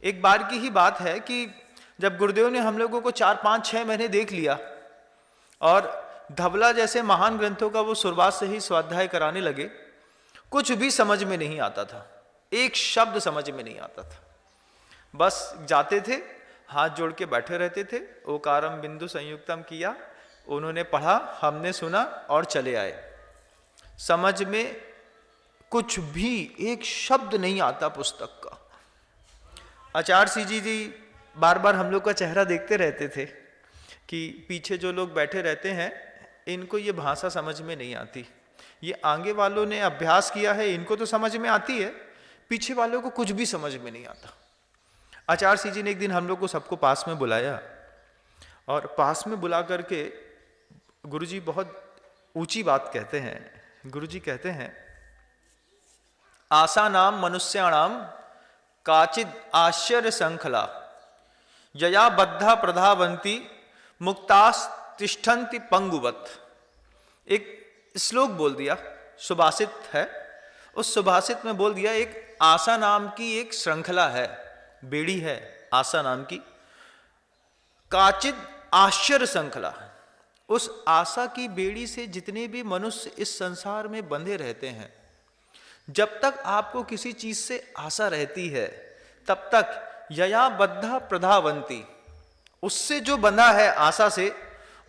एक बार की ही बात है कि जब गुरुदेव ने हम लोगों को 4-5-6 महीने देख लिया और धवला जैसे महान ग्रंथों का वो शुरुआत से ही स्वाध्याय कराने लगे, कुछ भी समझ में नहीं आता था, एक शब्द समझ में नहीं आता था। बस जाते थे, हाथ जोड़ के बैठे रहते थे, ओकारम बिंदु संयुक्तम किया, उन्होंने पढ़ा, हमने सुना और चले आए। समझ में कुछ भी एक शब्द नहीं आता पुस्तक का। आचार्य सिंह जी बार बार हम लोग का चेहरा देखते रहते थे कि पीछे जो लोग बैठे रहते हैं इनको ये भाषा समझ में नहीं आती, ये आगे वालों ने अभ्यास किया है, इनको तो समझ में आती है, पीछे वालों को कुछ भी समझ में नहीं आता। आचार्य सिंह जी ने एक दिन हम लोग को सबको पास में बुलाया और पास में बुला करके गुरुजी बहुत ऊंची बात कहते हैं। गुरुजी कहते हैं, आसा नाम मनुष्याणाम काचिद आश्चर्य संखला यया बद्धा प्रधावंती मुक्तास तिष्ठन्ति पंगुवत। एक श्लोक बोल दिया, सुभाषित है, उस सुभाषित में बोल दिया एक आशा नाम की एक श्रृंखला है, बेड़ी है आशा नाम की, काचिद आश्चर्य श्रृंखला। उस आशा की बेड़ी से जितने भी मनुष्य इस संसार में बंधे रहते हैं, जब तक आपको किसी चीज से आशा रहती है तब तक यया बद्धा प्रधावंती, उससे जो बंधा है आशा से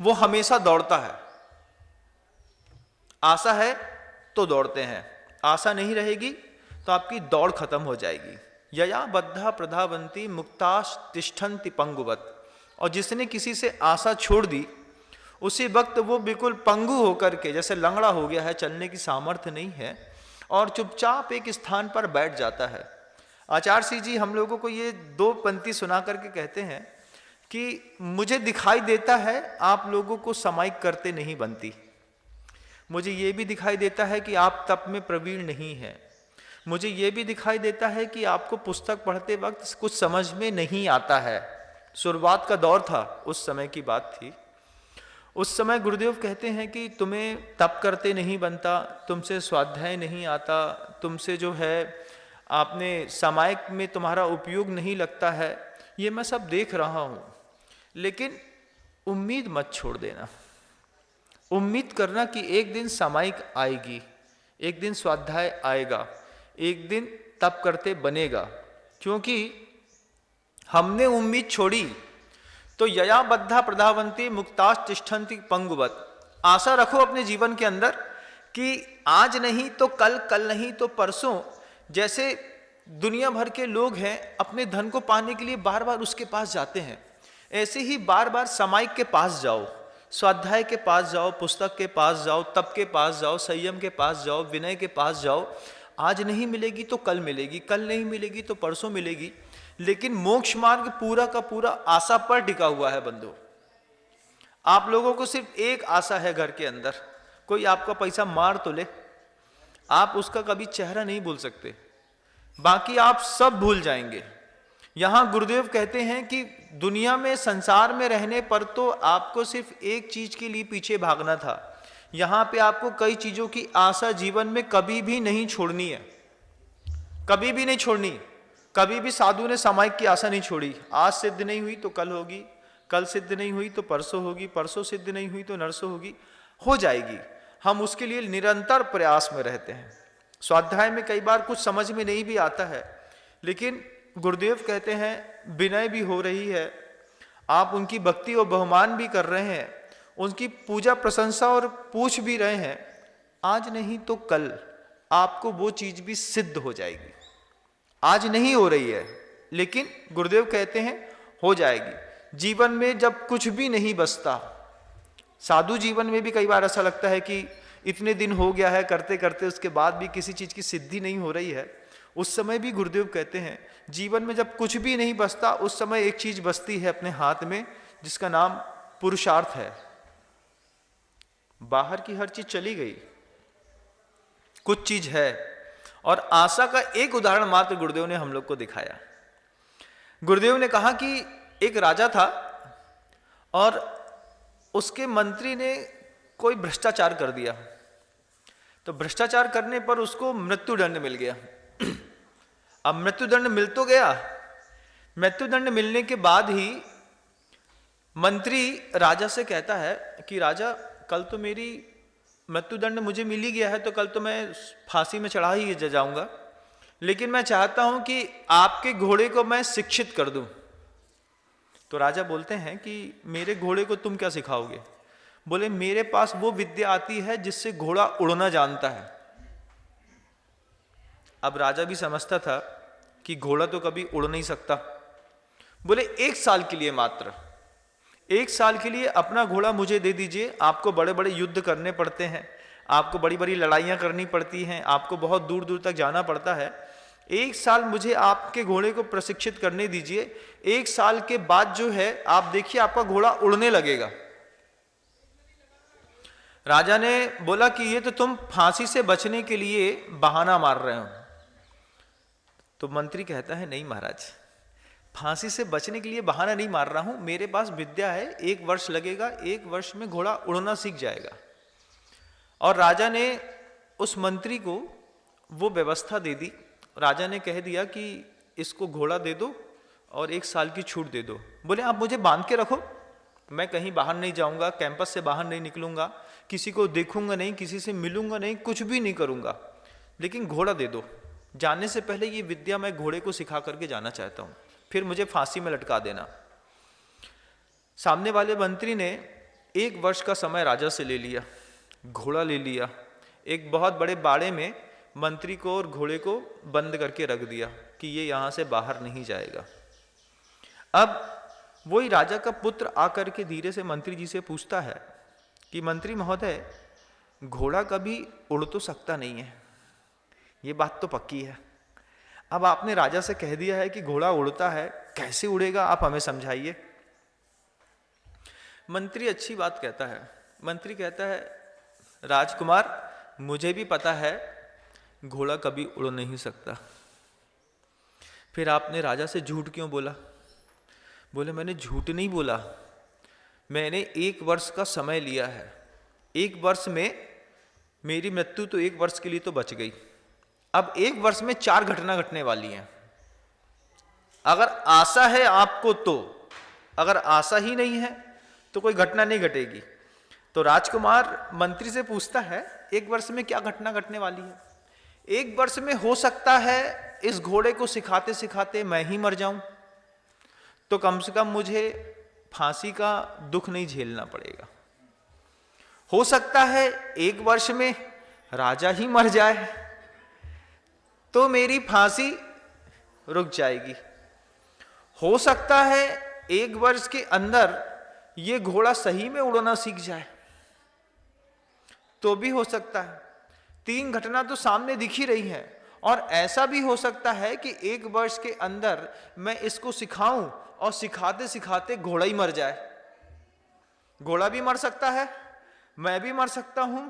वो हमेशा दौड़ता है। आशा है तो दौड़ते हैं, आशा नहीं रहेगी तो आपकी दौड़ खत्म हो जाएगी। यया बद्धा प्रधावंती मुक्ताश तिष्ठन्ति पंगुवत। और जिसने किसी से आशा छोड़ दी उसी वक्त वो बिल्कुल पंगु होकर के, जैसे लंगड़ा हो गया है, चलने की सामर्थ्य नहीं है और चुपचाप एक स्थान पर बैठ जाता है। आचार्य सिंह जी हम लोगों को ये 2 पंक्ति सुना करके कहते हैं कि मुझे दिखाई देता है आप लोगों को सामायिक करते नहीं बनती, मुझे ये भी दिखाई देता है कि आप तप में प्रवीण नहीं हैं, मुझे ये भी दिखाई देता है कि आपको पुस्तक पढ़ते वक्त कुछ समझ में नहीं आता है। शुरुआत का दौर था, उस समय की बात थी। उस समय गुरुदेव कहते हैं कि तुम्हें तप करते नहीं बनता, तुमसे स्वाध्याय नहीं आता, तुमसे जो है आपने सामायिक में तुम्हारा उपयोग नहीं लगता है, ये मैं सब देख रहा हूँ, लेकिन उम्मीद मत छोड़ देना। उम्मीद करना कि एक दिन सामायिक आएगी, एक दिन स्वाध्याय आएगा, एक दिन तप करते बनेगा। क्योंकि हमने उम्मीद छोड़ी तो यया बद्धा प्रधावंती मुक्ताश तिष्ठन्ति पंगुवत। आशा रखो अपने जीवन के अंदर कि आज नहीं तो कल, कल नहीं तो परसों। जैसे दुनिया भर के लोग हैं अपने धन को पाने के लिए बार बार उसके पास जाते हैं, ऐसे ही बार बार सामायिक के पास जाओ, स्वाध्याय के पास जाओ, पुस्तक के पास जाओ, तप के पास जाओ, संयम के पास जाओ, विनय के पास जाओ। आज नहीं मिलेगी तो कल मिलेगी, कल नहीं मिलेगी तो परसों मिलेगी, लेकिन मोक्ष मार्ग पूरा का पूरा आशा पर टिका हुआ है बंधु। आप लोगों को सिर्फ एक आशा है घर के अंदर, कोई आपका पैसा मार तो ले, आप उसका कभी चेहरा नहीं भूल सकते, बाकी आप सब भूल जाएंगे। यहां गुरुदेव कहते हैं कि दुनिया में, संसार में रहने पर तो आपको सिर्फ एक चीज के लिए पीछे भागना था, यहां पे आपको कई चीजों की आशा जीवन में कभी भी नहीं छोड़नी है, कभी भी नहीं छोड़नी। कभी भी साधु ने सामायिक की आशा नहीं छोड़ी। आज सिद्ध नहीं हुई तो कल होगी, कल सिद्ध नहीं हुई तो परसों होगी, परसों सिद्ध नहीं हुई तो नरसों होगी, हो जाएगी। हम उसके लिए निरंतर प्रयास में रहते हैं। स्वाध्याय में कई बार कुछ समझ में नहीं भी आता है, लेकिन गुरुदेव कहते हैं विनय भी हो रही है, आप उनकी भक्ति और बहुमान भी कर रहे हैं, उनकी पूजा प्रशंसा और पूछ भी रहे हैं। आज नहीं तो कल आपको वो चीज भी सिद्ध हो जाएगी। आज नहीं हो रही है, लेकिन गुरुदेव कहते हैं हो जाएगी। जीवन में जब कुछ भी नहीं बचता, साधु जीवन में भी कई बार ऐसा लगता है कि इतने दिन हो गया है करते करते, उसके बाद भी किसी चीज की सिद्धि नहीं हो रही है। उस समय भी गुरुदेव कहते हैं जीवन में जब कुछ भी नहीं बचता, उस समय एक चीज बचती है अपने हाथ में, जिसका नाम पुरुषार्थ है। बाहर की हर चीज चली गई, कुछ चीज है। और आशा का एक उदाहरण मात्र गुरुदेव ने हम लोग को दिखाया। गुरुदेव ने कहा कि एक राजा था और उसके मंत्री ने कोई भ्रष्टाचार कर दिया, तो भ्रष्टाचार करने पर उसको मृत्युदंड मिल गया। अब मृत्युदंड मिल तो गया, मृत्युदंड मिलने के बाद ही मंत्री राजा से कहता है कि राजा, कल तो मेरी मृत्युदंड मुझे मिल ही गया है, तो कल तो मैं फांसी में चढ़ा ही जाऊंगा, लेकिन मैं चाहता हूं कि आपके घोड़े को मैं शिक्षित कर दूं। तो राजा बोलते हैं कि मेरे घोड़े को तुम क्या सिखाओगे? बोले, मेरे पास वो विद्या आती है जिससे घोड़ा उड़ना जानता है। अब राजा भी समझता था कि घोड़ा तो कभी उड़ नहीं सकता। बोले, 1 साल के लिए, मात्र 1 साल के लिए अपना घोड़ा मुझे दे दीजिए। आपको बड़े बड़े युद्ध करने पड़ते हैं, आपको बड़ी बड़ी लड़ाइयां करनी पड़ती हैं, आपको बहुत दूर दूर तक जाना पड़ता है। 1 साल मुझे आपके घोड़े को प्रशिक्षित करने दीजिए। 1 साल के बाद जो है, आप देखिए आपका घोड़ा उड़ने लगेगा। राजा ने बोला कि ये तो तुम फांसी से बचने के लिए बहाना मार रहे हो। तो मंत्री कहता है, नहीं महाराज, फांसी से बचने के लिए बहाना नहीं मार रहा हूं, मेरे पास विद्या है, 1 वर्ष लगेगा, 1 वर्ष में घोड़ा उड़ना सीख जाएगा। और राजा ने उस मंत्री को वो व्यवस्था दे दी। राजा ने कह दिया कि इसको घोड़ा दे दो और 1 साल की छूट दे दो। बोले, आप मुझे बांध के रखो, मैं कहीं बाहर नहीं जाऊंगा, कैंपस से बाहर नहीं निकलूंगा, किसी को देखूंगा नहीं, किसी से मिलूंगा नहीं, कुछ भी नहीं करूंगा, लेकिन घोड़ा दे दो। जाने से पहले ये विद्या मैं घोड़े को सिखा करके जाना चाहता हूं, फिर मुझे फांसी में लटका देना। सामने वाले मंत्री ने 1 वर्ष का समय राजा से ले लिया, घोड़ा ले लिया, एक बहुत बड़े बाड़े में मंत्री को और घोड़े को बंद करके रख दिया कि ये यहां से बाहर नहीं जाएगा। अब वही राजा का पुत्र आकर के धीरे से मंत्री जी से पूछता है कि मंत्री महोदय, घोड़ा कभी उड़ तो सकता नहीं है, ये बात तो पक्की है। अब आपने राजा से कह दिया है कि घोड़ा उड़ता है, कैसे उड़ेगा, आप हमें समझाइए। मंत्री अच्छी बात कहता है। मंत्री कहता है, राजकुमार, मुझे भी पता है घोड़ा कभी उड़ नहीं सकता, फिर आपने राजा से झूठ क्यों बोला? बोले, मैंने झूठ नहीं बोला, मैंने 1 वर्ष का समय लिया है। 1 वर्ष में मेरी मृत्यु तो 1 वर्ष के लिए तो बच गई। अब 1 वर्ष में 4 घटना घटने वाली हैं। अगर आशा है आपको तो, अगर आशा ही नहीं है तो कोई घटना नहीं घटेगी। तो राजकुमार मंत्री से पूछता है, 1 वर्ष में क्या घटना घटने वाली है? 1 वर्ष में हो सकता है इस घोड़े को सिखाते सिखाते मैं ही मर जाऊं, तो कम से कम मुझे फांसी का दुख नहीं झेलना पड़ेगा। हो सकता है 1 वर्ष में राजा ही मर जाए तो मेरी फांसी रुक जाएगी। हो सकता है 1 वर्ष के अंदर ये घोड़ा सही में उड़ना सीख जाए, तो भी हो सकता है। 3 घटना तो सामने दिख ही रही है। और ऐसा भी हो सकता है कि 1 वर्ष के अंदर मैं इसको सिखाऊं और सिखाते सिखाते घोड़ा ही मर जाए। घोड़ा भी मर सकता है, मैं भी मर सकता हूं,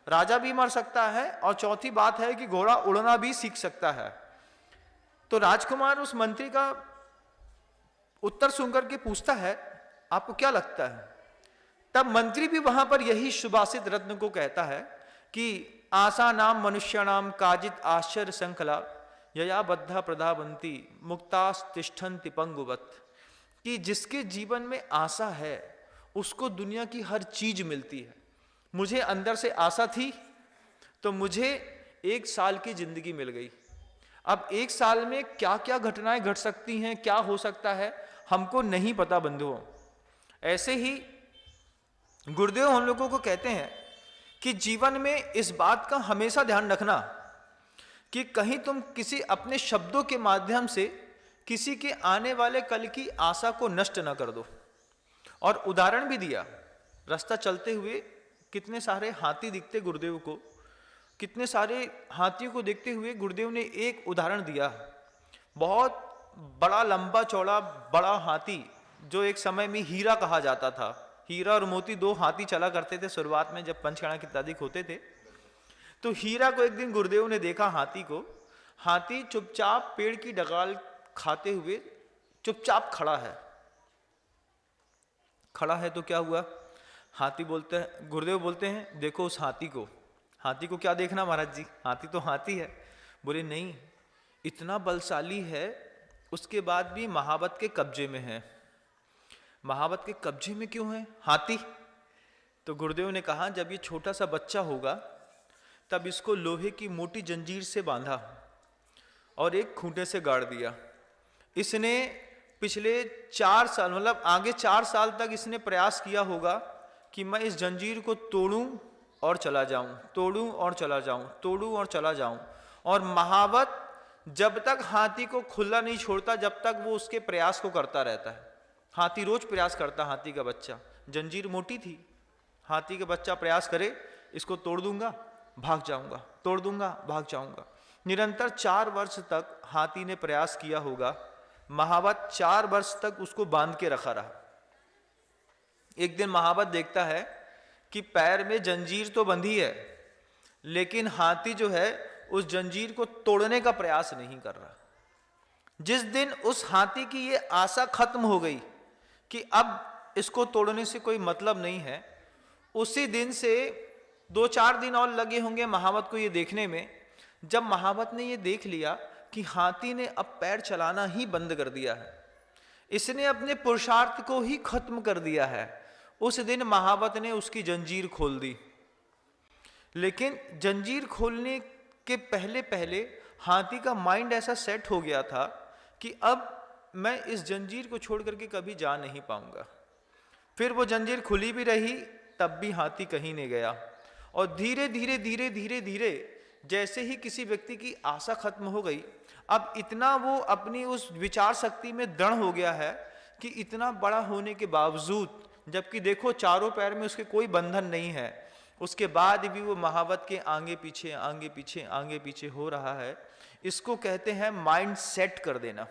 राजा भी मर सकता है, और चौथी बात है कि घोड़ा उड़ना भी सीख सकता है। तो राजकुमार उस मंत्री का उत्तर सुनकर के पूछता है, आपको क्या लगता है? तब मंत्री भी वहां पर यही सुभाषित रत्न को कहता है कि आशा नाम मनुष्याणाम काजित आश्चर्य संकला यया बद्धा प्रधावंती मुक्तास्तिष्ठन्ति पंगुवत, कि जिसके जीवन में आशा है उसको दुनिया की हर चीज मिलती है। मुझे अंदर से आशा थी तो मुझे 1 साल की जिंदगी मिल गई। अब 1 साल में क्या क्या घटनाएं घट सकती हैं, क्या हो सकता है, हमको नहीं पता बंधुओं। ऐसे ही गुरुदेव हम लोगों को कहते हैं कि जीवन में इस बात का हमेशा ध्यान रखना कि कहीं तुम किसी अपने शब्दों के माध्यम से किसी के आने वाले कल की आशा को नष्ट न कर दो। और उदाहरण भी दिया, रास्ता चलते हुए कितने सारे हाथी दिखते गुरुदेव को, कितने सारे हाथियों को देखते हुए गुरुदेव ने एक उदाहरण दिया। बहुत बड़ा लंबा चौड़ा बड़ा हाथी जो एक समय में हीरा कहा जाता था। हीरा और मोती 2 हाथी चला करते थे शुरुआत में, जब पंचकर्णा इत्यादि होते थे। तो हीरा को एक दिन गुरुदेव ने देखा, हाथी को। हाथी चुपचाप पेड़ की डगाल खाते हुए चुपचाप खड़ा है। खड़ा है तो क्या हुआ? हाथी बोलते हैं, गुरुदेव बोलते हैं, देखो उस हाथी को। हाथी को क्या देखना महाराज जी, हाथी तो हाथी है। बोले नहीं, इतना बलशाली है उसके बाद भी महावत के कब्जे में है। महावत के कब्जे में क्यों है हाथी? तो गुरुदेव ने कहा जब ये छोटा सा बच्चा होगा तब इसको लोहे की मोटी जंजीर से बांधा और एक खूंटे से गाड़ दिया। इसने पिछले 4 साल मतलब आगे 4 साल तक इसने प्रयास किया होगा कि मैं इस जंजीर को तोड़ूं और चला जाऊं, तोड़ूं और चला जाऊं, तोड़ूं और चला जाऊं। और महावत जब तक हाथी को खुला नहीं छोड़ता जब तक वो उसके प्रयास को करता रहता है। हाथी रोज प्रयास करता, हाथी का बच्चा, जंजीर मोटी थी, हाथी का बच्चा प्रयास करे इसको तोड़ दूंगा भाग जाऊंगा, तोड़ दूंगा भाग जाऊंगा। निरंतर 4 वर्ष तक हाथी ने प्रयास किया होगा। महावत 4 वर्ष तक उसको बांध के रखा रहा। एक दिन महावत देखता है कि पैर में जंजीर तो बंधी है लेकिन हाथी जो है उस जंजीर को तोड़ने का प्रयास नहीं कर रहा। जिस दिन उस हाथी की ये आशा खत्म हो गई कि अब इसको तोड़ने से कोई मतलब नहीं है, उसी दिन से 2-4 दिन और लगे होंगे महावत को ये देखने में। जब महावत ने ये देख लिया कि हाथी ने अब पैर चलाना ही बंद कर दिया है, इसने अपने पुरुषार्थ को ही खत्म कर दिया है, उस दिन महावत ने उसकी जंजीर खोल दी। लेकिन जंजीर खोलने के पहले पहले हाथी का माइंड ऐसा सेट हो गया था कि अब मैं इस जंजीर को छोड़ करके कभी जा नहीं पाऊंगा। फिर वो जंजीर खुली भी रही तब भी हाथी कहीं नहीं गया। और धीरे धीरे धीरे धीरे धीरे जैसे ही किसी व्यक्ति की आशा खत्म हो गई, अब इतना वो अपनी उस विचार शक्ति में दृढ़ हो गया है कि इतना बड़ा होने के बावजूद, जबकि देखो चारों पैर में उसके कोई बंधन नहीं है, उसके बाद भी वो महावत के आगे पीछे आगे पीछे आगे पीछे हो रहा है। इसको कहते हैं माइंड सेट कर देना।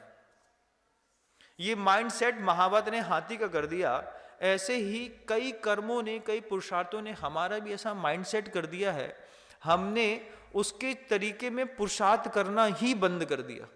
ये माइंड सेट महावत ने हाथी का कर दिया। ऐसे ही कई कर्मों ने, कई पुरुषार्थों ने हमारा भी ऐसा माइंड सेट कर दिया है। हमने उसके तरीके में पुरुषार्थ करना ही बंद कर दिया।